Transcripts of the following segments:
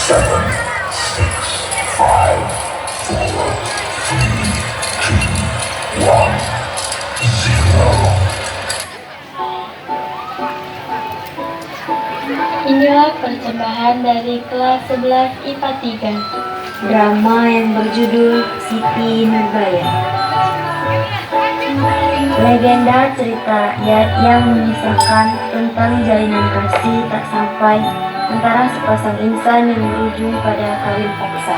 7, 6, 5, 4, 3, 2, 1, 0. Inilah persembahan dari kelas 11 IPA 3, drama yang berjudul Siti Nurbaya. Legenda cerita yang mengisahkan tentang jalinan kasih tak sampai antara sepasang insan yang berujung pada kawin paksa.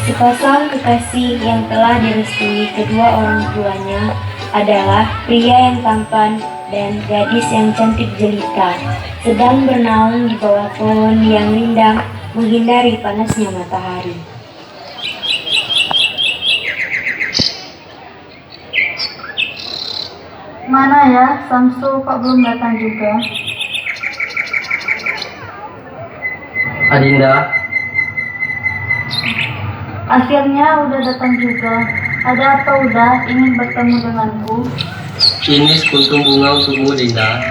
Sepasang kekasih yang telah direstui kedua orang tuanya adalah pria yang tampan dan gadis yang cantik jelita, sedang bernaung di bawah pohon yang rindang menghindari panasnya matahari. Mana ya, Samsu kok belum datang juga? Adinda, Akhirnya udah datang juga. Ada apa udah ingin bertemu denganku? ini sekuntum bunga untukmu, Dinda.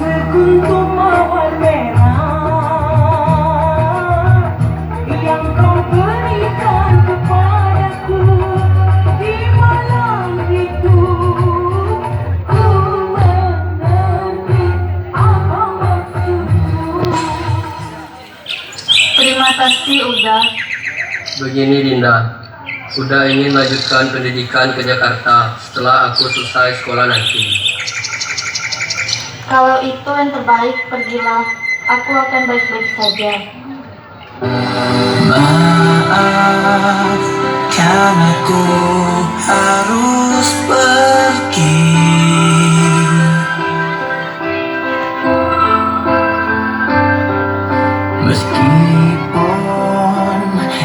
Sekuntum mawar merah yang kau berikan kepadaku di malam itu, ku mengerti apa maksudmu. Terima kasih udah. Begini, Dinda. Udah ingin lanjutkan pendidikan ke Jakarta setelah aku selesai sekolah nanti. Kalau itu yang terbaik, pergilah. Aku akan baik-baik saja. Maafkan aku harus pergi, meskipun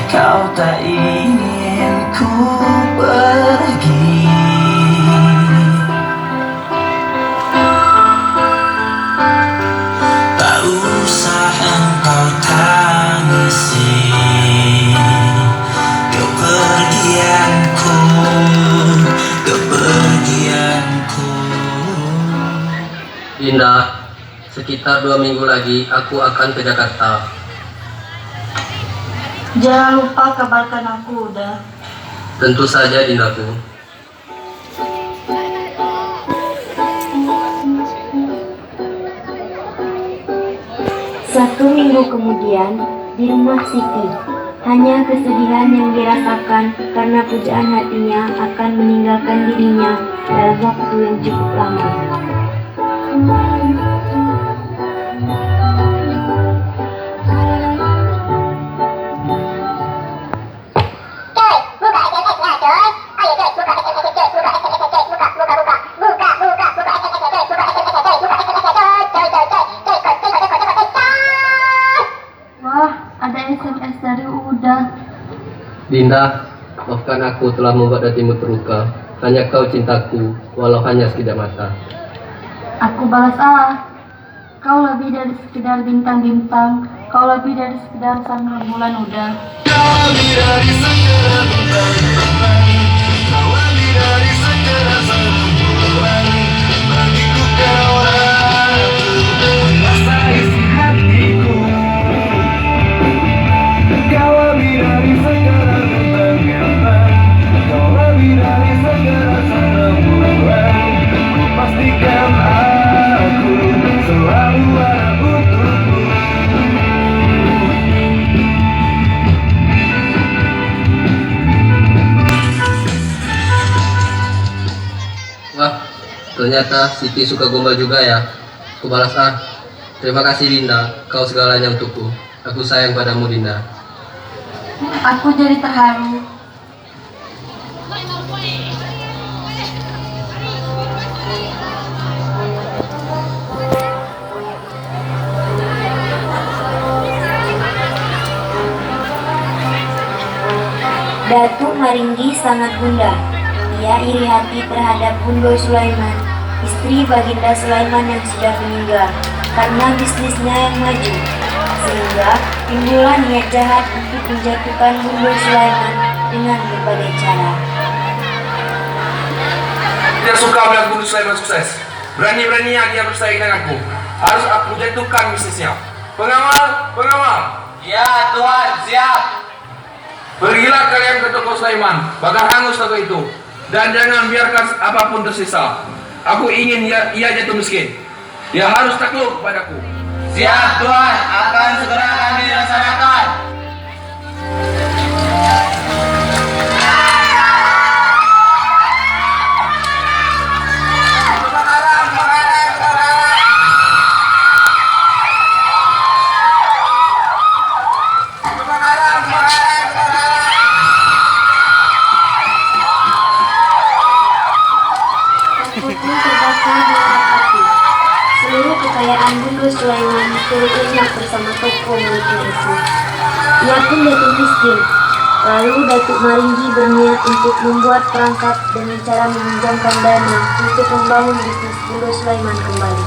kau tak ingin ku pergi. Tak usah engkau tangisi kepergianku, kepergianku. Dinda, sekitar 2 minggu lagi aku akan ke Jakarta. Jangan lupa kabarkan aku udah. Tentu saja, Dindaku. Satu minggu kemudian, di rumah Siti, hanya kesedihan yang dirasakan karena pujaan hatinya akan meninggalkan dirinya dalam waktu yang cukup lama. Wah, ada SMS dari Uda. Dinda, maafkan aku telah membuat hatimu terluka. Hanya kau cintaku, walau hanya sekejap mata. Aku balas kau lebih dari sekedar bintang-bintang, kau lebih dari sekedar sang rembulan Uda. Pastikan aku selalu ada untukmu. Wah, ternyata Siti suka gombal juga ya. Aku balas terima kasih Dinda, kau segalanya untukku. Aku sayang padamu, Dinda. Aku jadi terharu. Datuk Maringgi sangat gundah. Ia iri hati terhadap Bundo Sulaiman, istri Baginda Sulaiman yang sudah meninggal, karena bisnisnya yang maju, sehingga timbullah niat jahat untuk menjatuhkan Bundo Sulaiman dengan berbagai cara. Tidak suka melihat Bundo Sulaiman sukses. Berani-beraninya dia bersaing denganku. Harus aku jatuhkan bisnisnya. Pengawal, pengawal. Ya Tuhan, siap. Pergilah kalian ke toko Sulaiman, bakar hangus toko itu, dan jangan biarkan apapun tersisa. Aku ingin ia jatuh miskin. Dia harus takluk padaku. Siap Tuhan, akan segera kami laksanakan. Takutnya terbakar dengan api. Seluruh kekayaan Bundo Sulaiman turut lenyap bersama toko miliknya itu. Ia pun jatuh miskin. Lalu Datuk Maringgi berniat untuk membuat perangkap dengan cara meminjamkan dana untuk membangun bisnis Bundo Sulaiman kembali.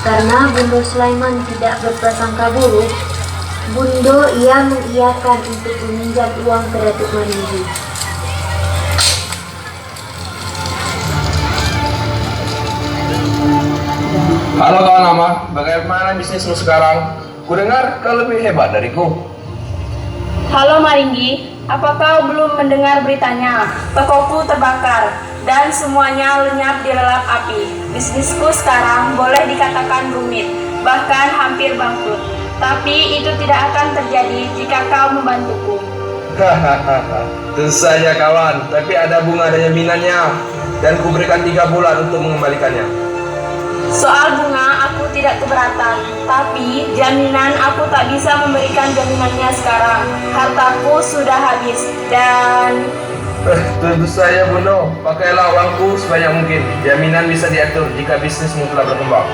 Karena Bundo Sulaiman tidak berprasangka buruk, Bundo ia mengiyakan untuk meminjam uang ke Datuk Maringgi. Halo kawan lama, bagaimana bisnismu sekarang? Kudengar kau lebih hebat dariku. Halo Maringgi, apa kau belum mendengar beritanya? Tokoku terbakar dan semuanya lenyap di lelap api. Bisnisku sekarang boleh dikatakan rumit, bahkan hampir bangkrut. Tapi itu tidak akan terjadi jika kau membantuku. Hahaha, tentu saja kawan, tapi ada bunga dan jaminannya, dan kuberikan 3 bulan untuk mengembalikannya. Soal bunga aku tidak keberatan, tapi jaminan aku tak bisa memberikan jaminannya sekarang. Hartaku sudah habis dan... Tentu saja Bundo, pakailah uangku sebanyak mungkin. Jaminan bisa diatur jika bisnismu telah berkembang.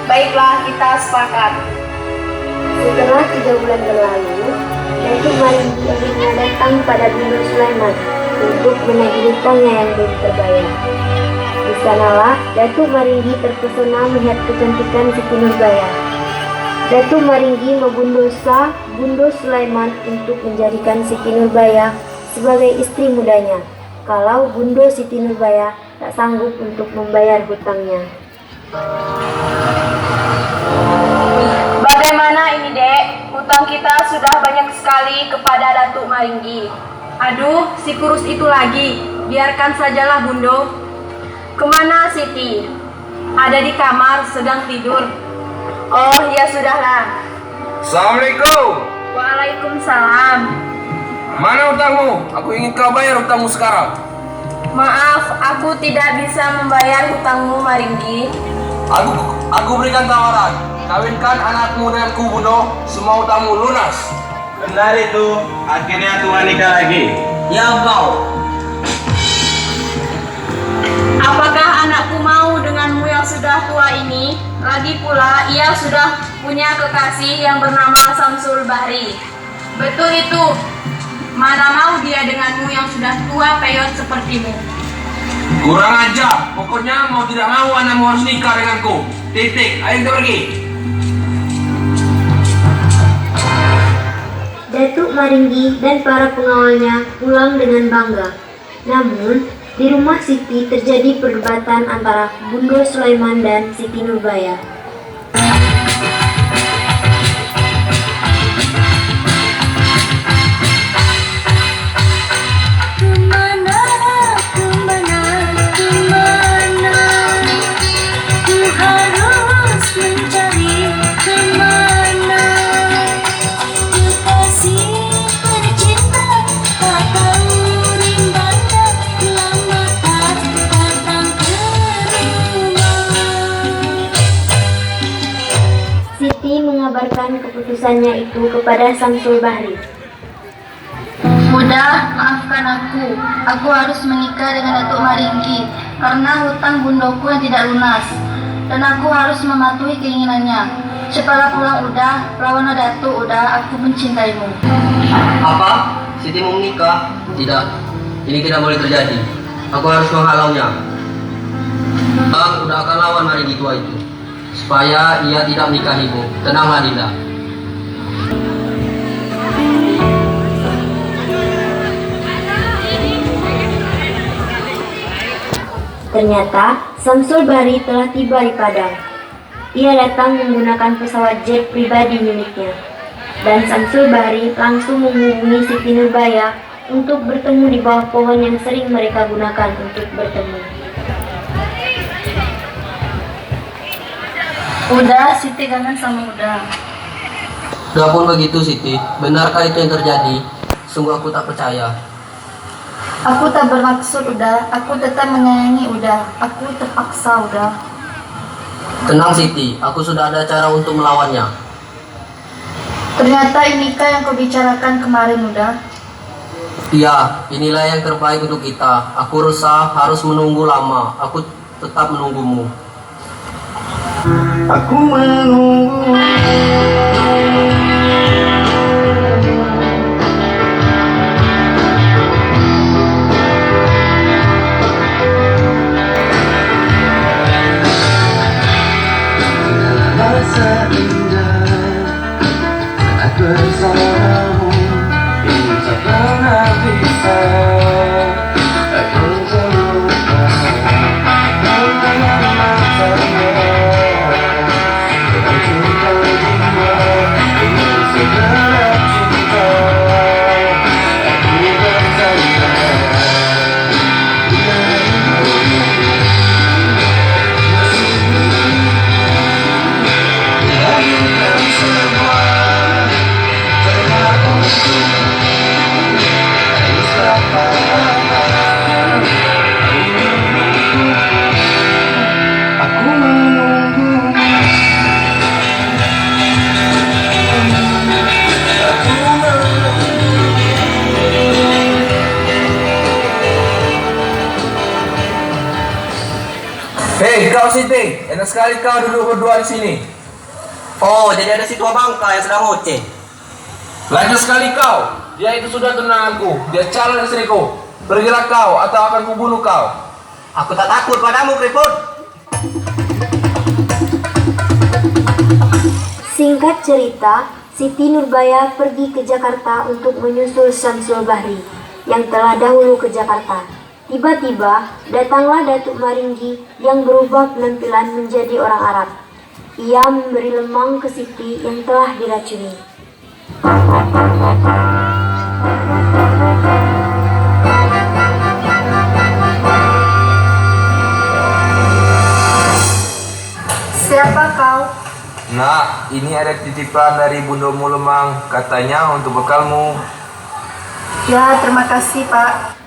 Baiklah, kita sepakat. Setelah 3 bulan berlalu, Datuk Maringgi akhirnya datang pada Bundo Sulaiman untuk menagih hutangnya yang belum terbayar. Di sanalah Datuk Maringgi terpesona melihat kecantikan Siti Nurbaya. Datuk Maringgi membundosa Bundo Sulaiman untuk menjadikan Siti Nurbaya sebagai istri mudanya, kalau Bundo Siti Nurbaya tak sanggup untuk membayar hutangnya. Bagaimana ini dek? Hutang kita sudah banyak sekali kepada Datuk Maringgi. Aduh, si kurus itu lagi. Biarkan sajalah Bundo. Kemana Siti? Ada di kamar sedang tidur. Oh ya sudahlah. Assalamualaikum. Waalaikumsalam. Mana hutangmu? Aku ingin kau bayar hutangmu sekarang. Maaf, aku tidak bisa membayar hutangmu Maringgi. Aku berikan tawaran. Kawinkan anakmu denganku Bundo, semua hutangmu lunas. Benar itu, akhirnya Tuhan nikah lagi. Ya engkau. Apakah anakku mau denganmu yang sudah tua ini? Lagi pula ia sudah punya kekasih yang bernama Samsul Bahri. Betul itu. Mana mau dia denganmu yang sudah tua peyot sepertimu? Kurang ajar. Pokoknya mau tidak mau anakmu harus nikah denganku. Titik. Ayo kita pergi. Datuk Maringgi dan para pengawalnya pulang dengan bangga. Namun, di rumah Siti terjadi perdebatan antara Bundo Sulaiman dan Siti Nurbaya. Mengabarkan keputusannya itu kepada Samsul Bahri. Bunda, maafkan aku. Aku harus menikah dengan Datuk Maringgi karena hutang bundoku yang tidak lunas, dan aku harus mematuhi keinginannya. Setelah pulang udah, lawan Datuk udah, aku mencintaimu. Apa? Siti mau menikah? Tidak. Ini tidak boleh terjadi. Aku harus menghalaunya. Aku udah akan lawan Maringgi tua itu. supaya ia tidak menikahimu. Tenanglah Dinda. Ternyata Samsul Bahri telah tiba di Padang. Ia datang menggunakan pesawat jet pribadi miliknya. Dan Samsul Bahri langsung menghubungi Siti Nurbaya untuk bertemu di bawah pohon yang sering mereka gunakan untuk bertemu. Udah, Siti kangen sama Uda. Walaupun begitu Siti, benarkah itu yang terjadi? Sungguh aku tak percaya. Aku tak bermaksud Uda, aku tetap menyayangi Uda. Aku terpaksa Uda. Tenang Siti, aku sudah ada cara untuk melawannya. Ternyata inikah yang kau bicarakan kemarin Uda? Iya, inilah yang terbaik untuk kita. Aku resah harus menunggu lama. Aku tetap menunggumu. Aku menunggu. Rasa indah saat bersamamu, ini tak pernah bisa aku terlupakan. Mengenal matanya dengan cinta jiwa, dengan segala cinta aku bersama. Hei, kau Siti, enak sekali kau duduk berdua di sini. Oh, jadi ada si tua bangka yang sedang ngoceh. Lanjut sekali kau. Dia itu sudah tunanganku. Dia calon istriku. Pergilah kau atau akan kubunuh kau. Aku tak takut padamu, keriput. Singkat cerita, Siti Nurbaya pergi ke Jakarta untuk menyusul Samsul Bahri yang telah dahulu ke Jakarta. Tiba-tiba datanglah Datuk Maringgi yang berubah penampilan menjadi orang Arab. Ia memberi lemang ke Siti yang telah diracuni. Siapa kau? Nah, ini ada titipan dari Bundamu Lemang. Katanya untuk bekalmu. Ya, terima kasih Pak.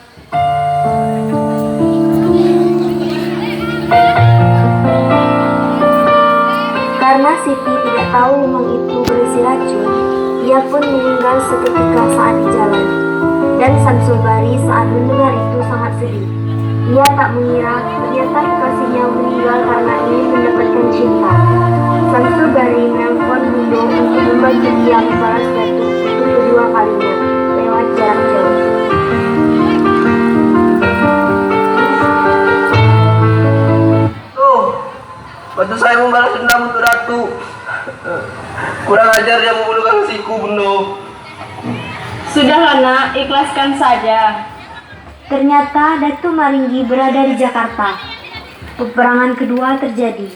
Karena Siti tidak tahu lemang itu berisi racun, ia pun meninggal seketika saat di jalan. Dan Samsul Bahri saat mendengar itu sangat sedih. Ia tak mengira ternyata kekasihnya meninggal karena ingin mendapatkan cinta. Samsul Bahri menelpon Bundo untuk membantu dia membalas Datuk untuk kedua kalinya lewat jarak jauh. Bantu saya membalas dendam untuk Ratu. Kurang ajar dia membunuh kekasihku, Bundo. Sudahlah nak, ikhlaskan saja. Ternyata Datuk Maringgi berada di Jakarta. Peperangan kedua terjadi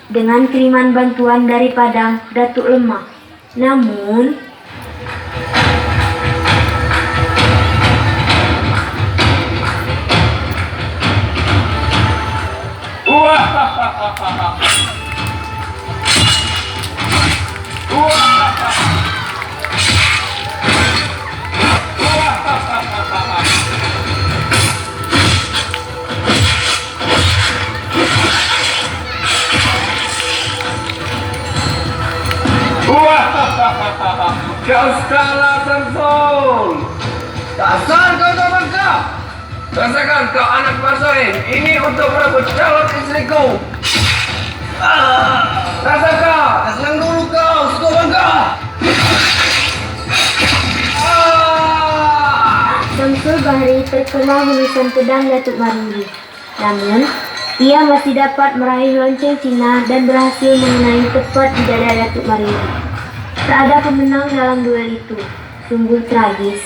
dengan kiriman bantuan dari Padang Datuk lemah. Namun Kau kalah, Samsul. Dasar kau tak bangka. Rasakan kau anak Basoin. Ini untuk merebut calon istriku. Rasakan. Senang dulu kau, suka bangka. Samsul Bahri terkena hulusan pedang Datuk Maringgi. Namun Ia masih dapat meraih lonceng Cina dan berhasil mengenai tepat di dada Datuk Maringgi. Tak ada pemenang dalam duel itu. Sungguh tragis.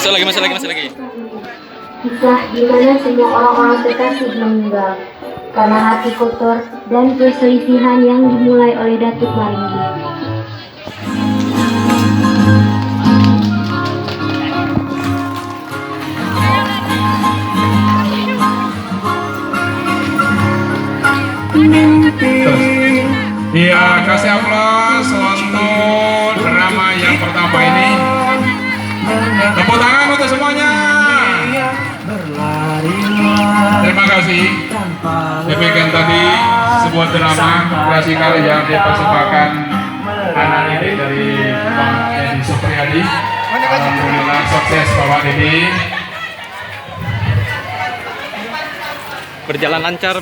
Masuk lagi. Kisah di mana semua orang-orang terkasih meninggal karena hati kotor dan perselisihan yang dimulai oleh Datuk Maringgi. Iya, kasih aplaus untuk drama yang pertama ini. Tepuk tangan untuk semuanya. Terima kasih. Demikian tadi sebuah drama klasikal yang dipersembahkan anak didik dari Pak Deddy Supriyadi. Alhamdulillah sukses Bapak Deddy. Berjalan lancar,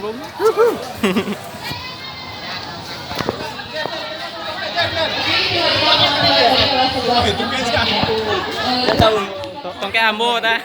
Bung. Tongke ambo ta.